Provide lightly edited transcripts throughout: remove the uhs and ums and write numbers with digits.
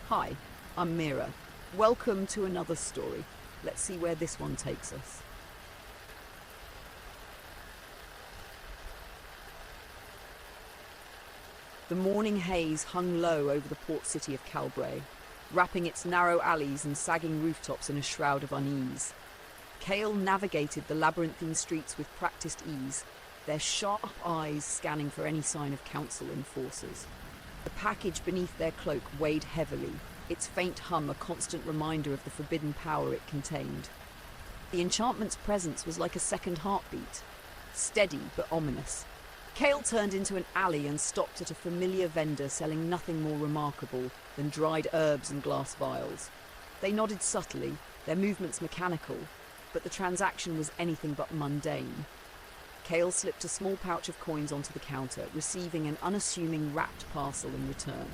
Hi, I'm Mira. Welcome to another story. Let's see where this one takes us. The morning haze hung low over the port city of Kael, wrapping its narrow alleys and sagging rooftops in a shroud of unease. Kael navigated the labyrinthine streets with practiced ease, their sharp eyes scanning for any sign of council enforcers. The package beneath their cloak weighed heavily, its faint hum a constant reminder of the forbidden power it contained. The enchantment's presence was like a second heartbeat, steady but ominous. Kael turned into an alley and stopped at a familiar vendor selling nothing more remarkable than dried herbs and glass vials. They nodded subtly, their movements mechanical, but the transaction was anything but mundane. Kael slipped a small pouch of coins onto the counter, receiving an unassuming wrapped parcel in return.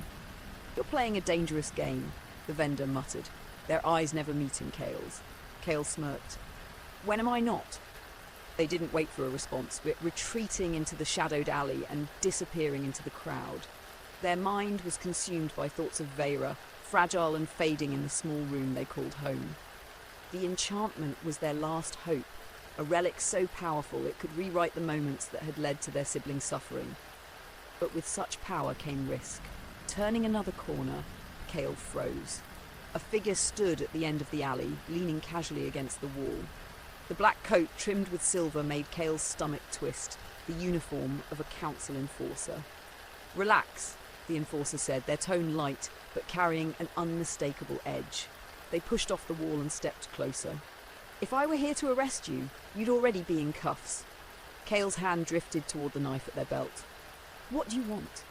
"You're playing a dangerous game," the vendor muttered, their eyes never meeting Kael's. Kael smirked. "When am I not?" They didn't wait for a response, but retreating into the shadowed alley and disappearing into the crowd. Their mind was consumed by thoughts of Vera, fragile and fading in the small room they called home. The enchantment was their last hope, a relic so powerful it could rewrite the moments that had led to their siblings' suffering. But with such power came risk. Turning another corner, Kael froze. A figure stood at the end of the alley, leaning casually against the wall. The black coat trimmed with silver made Kael's stomach twist, the uniform of a council enforcer. "Relax," the enforcer said, their tone light, but carrying an unmistakable edge. They pushed off the wall and stepped closer. "If I were here to arrest you, you'd already be in cuffs." Kael's hand drifted toward the knife at their belt. "What do you want?"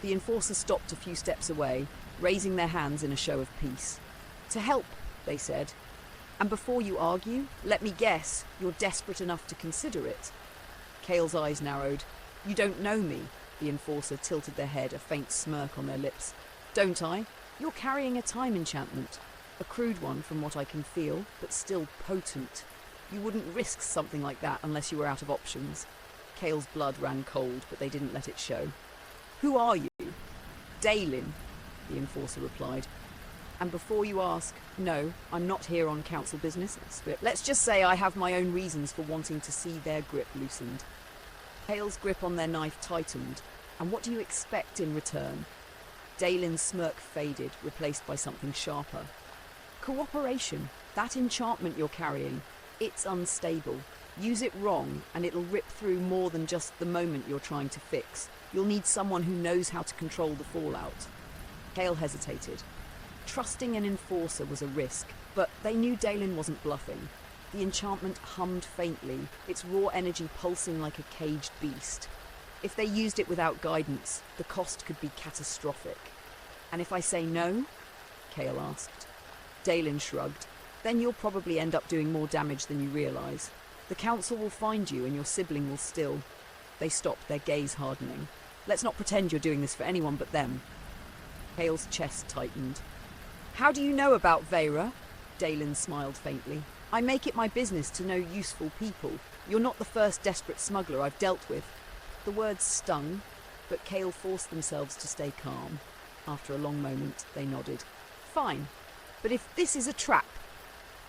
The enforcer stopped a few steps away, raising their hands in a show of peace. "To help," they said. "And before you argue, let me guess, you're desperate enough to consider it." Kael's eyes narrowed. "You don't know me," the enforcer tilted their head, a faint smirk on their lips. "Don't I? You're carrying a time enchantment. A crude one from what I can feel, but still potent. You wouldn't risk something like that unless you were out of options." Kael's blood ran cold, but they didn't let it show. "Who are you?" "Daelin," the enforcer replied. "And before you ask, no, I'm not here on council business. Let's just say I have my own reasons for wanting to see their grip loosened." Kael's grip on their knife tightened. "And what do you expect in return?" Daelin's smirk faded, replaced by something sharper. "Cooperation. That enchantment you're carrying. It's unstable. Use it wrong, and it'll rip through more than just the moment you're trying to fix. You'll need someone who knows how to control the fallout." Kael hesitated. Trusting an enforcer was a risk, but they knew Daelin wasn't bluffing. The enchantment hummed faintly, its raw energy pulsing like a caged beast. If they used it without guidance, the cost could be catastrophic. "And if I say no?" Kael asked. Daelin shrugged. "Then you'll probably end up doing more damage than you realise. The council will find you and your sibling will still." They stopped, their gaze hardening. "Let's not pretend you're doing this for anyone but them." Kael's chest tightened. "How do you know about Vera?" Daelin smiled faintly. "I make it my business to know useful people. You're not the first desperate smuggler I've dealt with." The words stung, but Kael forced themselves to stay calm. After a long moment, they nodded. "Fine. But if this is a trap..."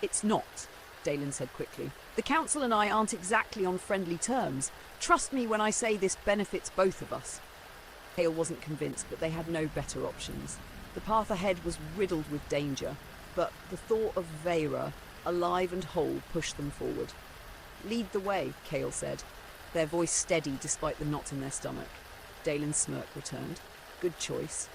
"It's not," Daelin said quickly. "The council and I aren't exactly on friendly terms. Trust me when I say this benefits both of us." Kael wasn't convinced, but they had no better options. The path ahead was riddled with danger, but the thought of Vera, alive and whole, pushed them forward. "Lead the way," Kael said, their voice steady despite the knot in their stomach. Daelin's smirk returned. "Good choice."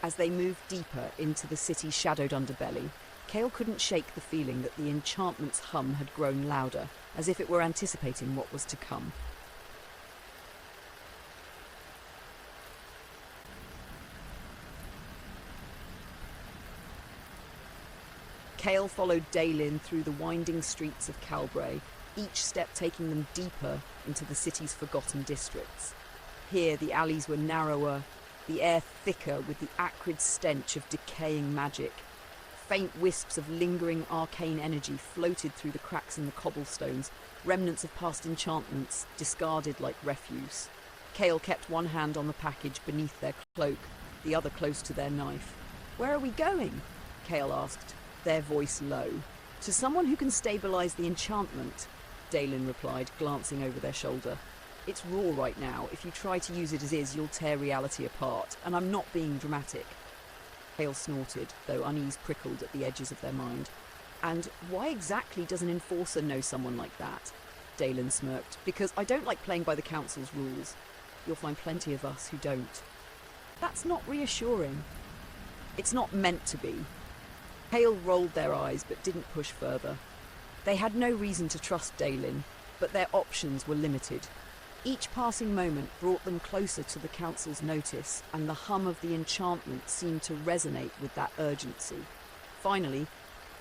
As they moved deeper into the city's shadowed underbelly, Kael couldn't shake the feeling that the enchantment's hum had grown louder, as if it were anticipating what was to come. Kael followed Daelin through the winding streets of Kael, each step taking them deeper into the city's forgotten districts. Here the alleys were narrower, the air thicker with the acrid stench of decaying magic. Faint wisps of lingering arcane energy floated through the cracks in the cobblestones, remnants of past enchantments discarded like refuse. Kael kept one hand on the package beneath their cloak, the other close to their knife. Where are we going? Kael asked, their voice low. To someone who can stabilize the enchantment, Dalen replied, glancing over their shoulder. It's raw right now. If you try to use it as is, you'll tear reality apart, and I'm not being dramatic. Kael snorted, though unease prickled at the edges of their mind. And why exactly does an enforcer know someone like that? Dalen smirked. Because I don't like playing by the council's rules. You'll find plenty of us who don't. That's not reassuring. It's not meant to be. Kael rolled their eyes but didn't push further. They had no reason to trust Dalen, but their options were limited. Each passing moment brought them closer to the council's notice, and the hum of the enchantment seemed to resonate with that urgency. Finally,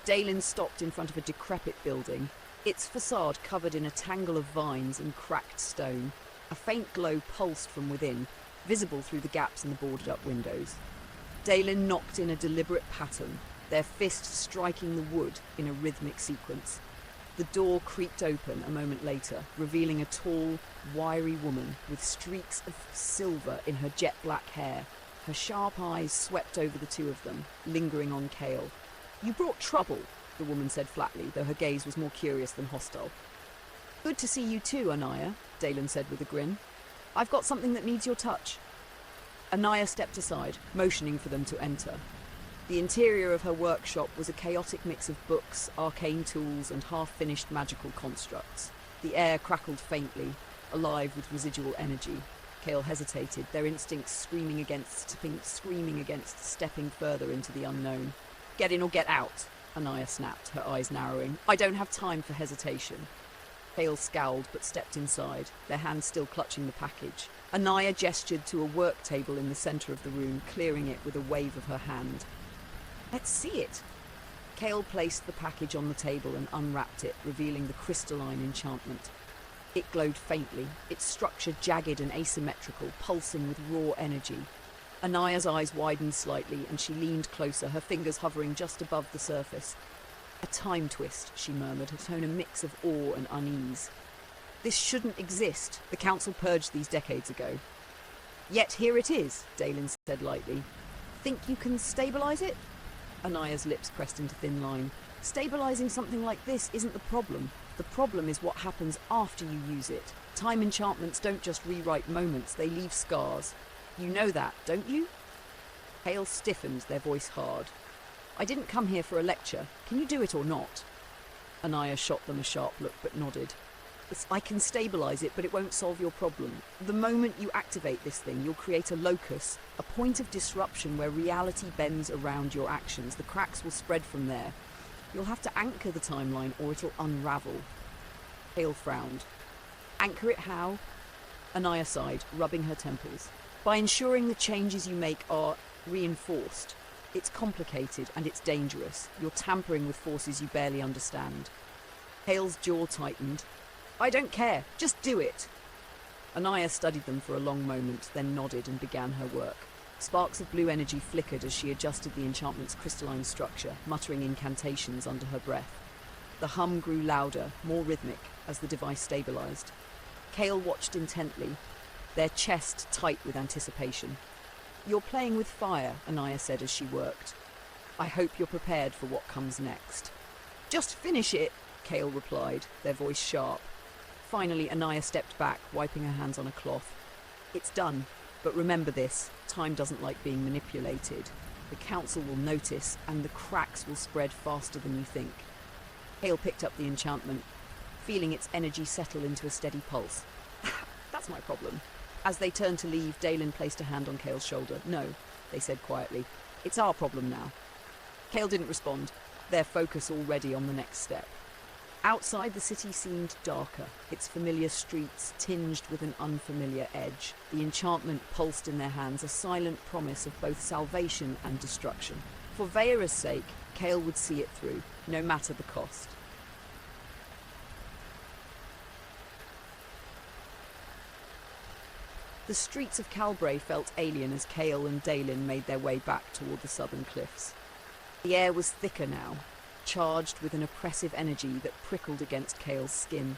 Dalen stopped in front of a decrepit building, its facade covered in a tangle of vines and cracked stone. A faint glow pulsed from within, visible through the gaps in the boarded-up windows. Dalen knocked in a deliberate pattern, their fist striking the wood in a rhythmic sequence. The door creaked open a moment later, revealing a tall, wiry woman with streaks of silver in her jet-black hair. Her sharp eyes swept over the two of them, lingering on Kael. "You brought trouble," the woman said flatly, though her gaze was more curious than hostile. "Good to see you too, Anaya," Dalen said with a grin. "I've got something that needs your touch." Anaya stepped aside, motioning for them to enter. The interior of her workshop was a chaotic mix of books, arcane tools, and half-finished magical constructs. The air crackled faintly, alive with residual energy. Kael hesitated, their instincts screaming against stepping further into the unknown. "Get in or get out," Anaya snapped, her eyes narrowing. "I don't have time for hesitation." Kael scowled but stepped inside, their hands still clutching the package. Anaya gestured to a work table in the center of the room, clearing it with a wave of her hand. "Let's see it." Kael placed the package on the table and unwrapped it, revealing the crystalline enchantment. It glowed faintly, its structure jagged and asymmetrical, pulsing with raw energy. Anaya's eyes widened slightly, and she leaned closer, her fingers hovering just above the surface. "A time twist," she murmured, her tone a mix of awe and unease. "This shouldn't exist. The council purged these decades ago." "Yet here it is," Dalen said lightly. "Think you can stabilize it?" Anaya's lips pressed into thin line. "Stabilizing something like this isn't the problem. The problem is what happens after you use it. Time enchantments don't just rewrite moments, they leave scars. You know that, don't you?" Kael stiffened, their voice hard. "I didn't come here for a lecture. Can you do it or not?" Anaya shot them a sharp look but nodded. "I can stabilize it, but it won't solve your problem. The moment you activate this thing, you'll create a locus, a point of disruption where reality bends around your actions. The cracks will spread from there. You'll have to anchor the timeline or it'll unravel." Kael frowned. "Anchor it how?" Anaya sighed, rubbing her temples. "By ensuring the changes you make are reinforced. It's complicated and it's dangerous. You're tampering with forces you barely understand." Kael's jaw tightened. "I don't care. Just do it." Anaya studied them for a long moment, then nodded and began her work. Sparks of blue energy flickered as she adjusted the enchantment's crystalline structure, muttering incantations under her breath. The hum grew louder, more rhythmic, as the device stabilized. Kael watched intently, their chest tight with anticipation. "You're playing with fire," Anaya said as she worked. "I hope you're prepared for what comes next." "Just finish it," Kael replied, their voice sharp. Finally, Anaya stepped back, wiping her hands on a cloth. "It's done, but remember this, time doesn't like being manipulated. The council will notice, and the cracks will spread faster than you think." Kael picked up the enchantment, feeling its energy settle into a steady pulse. "That's my problem." As they turned to leave, Dalen placed a hand on Kael's shoulder. "No," they said quietly. "It's our problem now." Kael didn't respond, their focus already on the next step. Outside, the city seemed darker, its familiar streets tinged with an unfamiliar edge. The enchantment pulsed in their hands, a silent promise of both salvation and destruction. For Veyra's sake, Kael would see it through, no matter the cost. The streets of Calbray felt alien as Kael and Dalen made their way back toward the southern cliffs. The air was thicker now, charged with an oppressive energy that prickled against Kael's skin.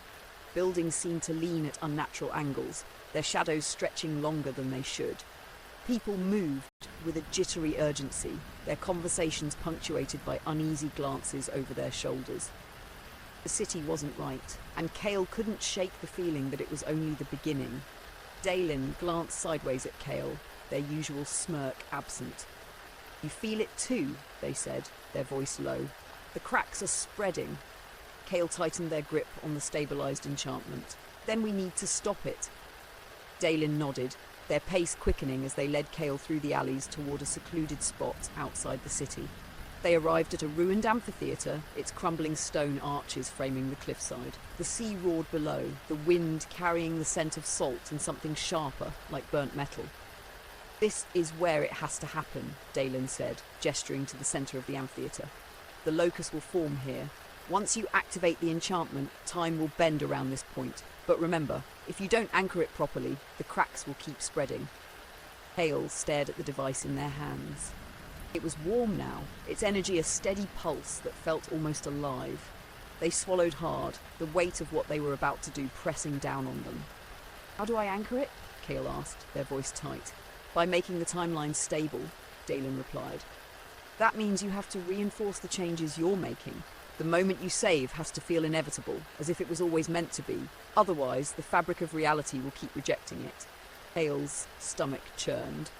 Buildings seemed to lean at unnatural angles, their shadows stretching longer than they should. People moved, with a jittery urgency, their conversations punctuated by uneasy glances over their shoulders. The city wasn't right, and Kael couldn't shake the feeling that it was only the beginning. Dalen glanced sideways at Kael, their usual smirk absent. "You feel it too," they said, their voice low. "The cracks are spreading." Kael tightened their grip on the stabilized enchantment. "Then we need to stop it." Dalen nodded, their pace quickening as they led Kael through the alleys toward a secluded spot outside the city. They arrived at a ruined amphitheatre, its crumbling stone arches framing the cliffside. The sea roared below, the wind carrying the scent of salt and something sharper, like burnt metal. "This is where it has to happen," Dalen said, gesturing to the centre of the amphitheatre. "The locus will form here. Once you activate the enchantment, time will bend around this point. But remember, if you don't anchor it properly, the cracks will keep spreading." Kael stared at the device in their hands. It was warm now, its energy a steady pulse that felt almost alive. They swallowed hard, the weight of what they were about to do pressing down on them. "How do I anchor it?" Kael asked, their voice tight. "By making the timeline stable," Dalen replied. "That means you have to reinforce the changes you're making. The moment you save has to feel inevitable, as if it was always meant to be. Otherwise, the fabric of reality will keep rejecting it." Kael's stomach churned.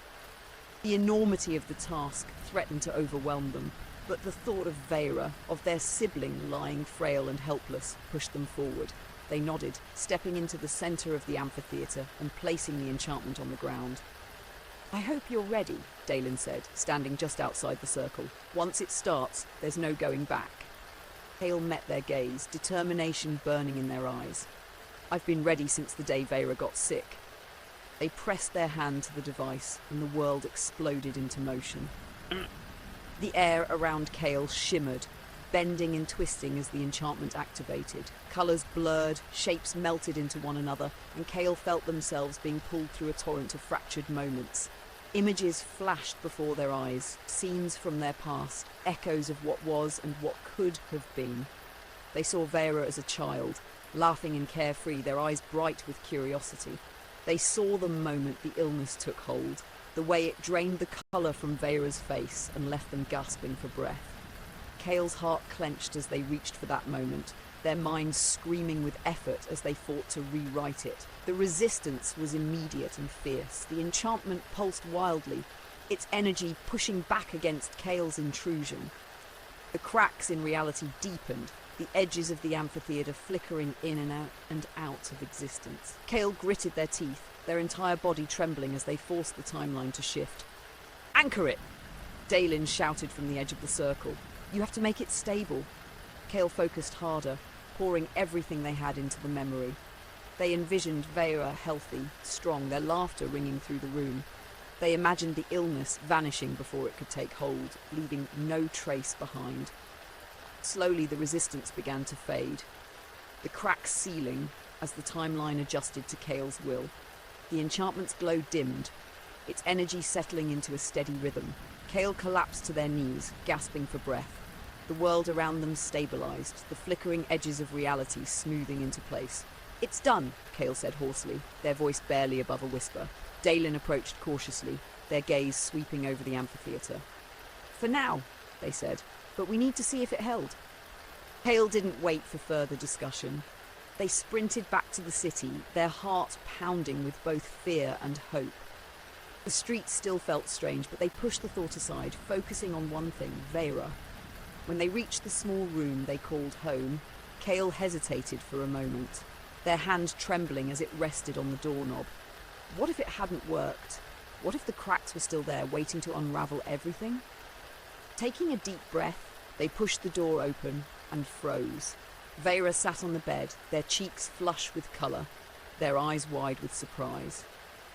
The enormity of the task threatened to overwhelm them, but the thought of Vera, of their sibling lying frail and helpless, pushed them forward. They nodded, stepping into the centre of the amphitheatre and placing the enchantment on the ground. "I hope you're ready," Dalen said, standing just outside the circle. "Once it starts, there's no going back." Kael met their gaze, determination burning in their eyes. "I've been ready since the day Vera got sick." They pressed their hand to the device, and the world exploded into motion. The air around Kael shimmered, bending and twisting as the enchantment activated. Colours blurred, shapes melted into one another, and Kael felt themselves being pulled through a torrent of fractured moments. Images flashed before their eyes, scenes from their past, echoes of what was and what could have been. They saw Vera as a child, laughing and carefree, their eyes bright with curiosity. They saw the moment the illness took hold, the way it drained the colour from Vera's face and left them gasping for breath. Kael's heart clenched as they reached for that moment, their minds screaming with effort as they fought to rewrite it. The resistance was immediate and fierce. The enchantment pulsed wildly, its energy pushing back against Kael's intrusion. The cracks in reality deepened, the edges of the amphitheatre flickering in and out of existence. Kael gritted their teeth, their entire body trembling as they forced the timeline to shift. "Anchor it!" Dalen shouted from the edge of the circle. "You have to make it stable." Kael focused harder, pouring everything they had into the memory. They envisioned Vera healthy, strong, their laughter ringing through the room. They imagined the illness vanishing before it could take hold, leaving no trace behind. Slowly the resistance began to fade, the cracks sealing as the timeline adjusted to Kael's will. The enchantment's glow dimmed, its energy settling into a steady rhythm. Kael collapsed to their knees, gasping for breath. The world around them stabilized, the flickering edges of reality smoothing into place. "It's done," Kael said hoarsely, their voice barely above a whisper. Dalen approached cautiously, their gaze sweeping over the amphitheatre. "For now," they said, "but we need to see if it held." Kael didn't wait for further discussion. They sprinted back to the city, their hearts pounding with both fear and hope. The streets still felt strange, but they pushed the thought aside, focusing on one thing, Vera. When they reached the small room they called home, Kael hesitated for a moment, their hand trembling as it rested on the doorknob. What if it hadn't worked? What if the cracks were still there, waiting to unravel everything? Taking a deep breath, they pushed the door open and froze. Vera sat on the bed, their cheeks flush with colour, their eyes wide with surprise.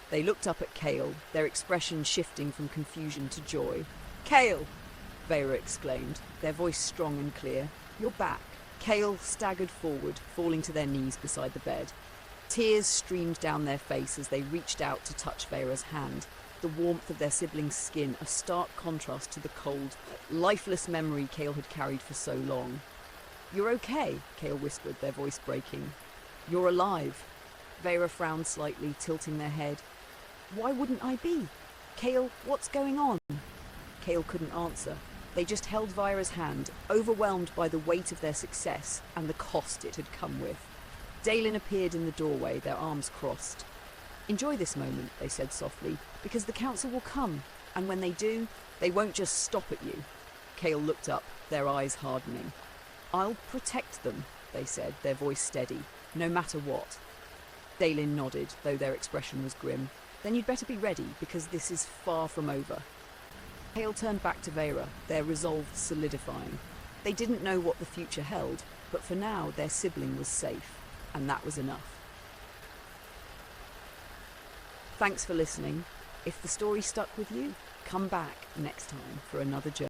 They looked up at Kael, their expression shifting from confusion to joy. "Kael!" Vera exclaimed, their voice strong and clear. "You're back." Kael staggered forward, falling to their knees beside the bed. Tears streamed down their face as they reached out to touch Vera's hand, the warmth of their sibling's skin a stark contrast to the cold, lifeless memory Kael had carried for so long. "You're okay," Kael whispered, their voice breaking. "You're alive." Vera frowned slightly, tilting their head. "Why wouldn't I be?" Kael, what's going on? Kael couldn't answer. They just held Vyra's hand, overwhelmed by the weight of their success and the cost it had come with. Dalen appeared in the doorway, their arms crossed. "Enjoy this moment," they said softly, "because the council will come, and when they do, they won't just stop at you." Kael looked up, their eyes hardening. "I'll protect them," they said, their voice steady, "no matter what." Dalen nodded, though their expression was grim. "Then you'd better be ready, because this is far from over." Kael turned back to Vyra, their resolve solidifying. They didn't know what the future held, but for now their sibling was safe, and that was enough. Thanks for listening. If the story stuck with you, come back next time for another journey.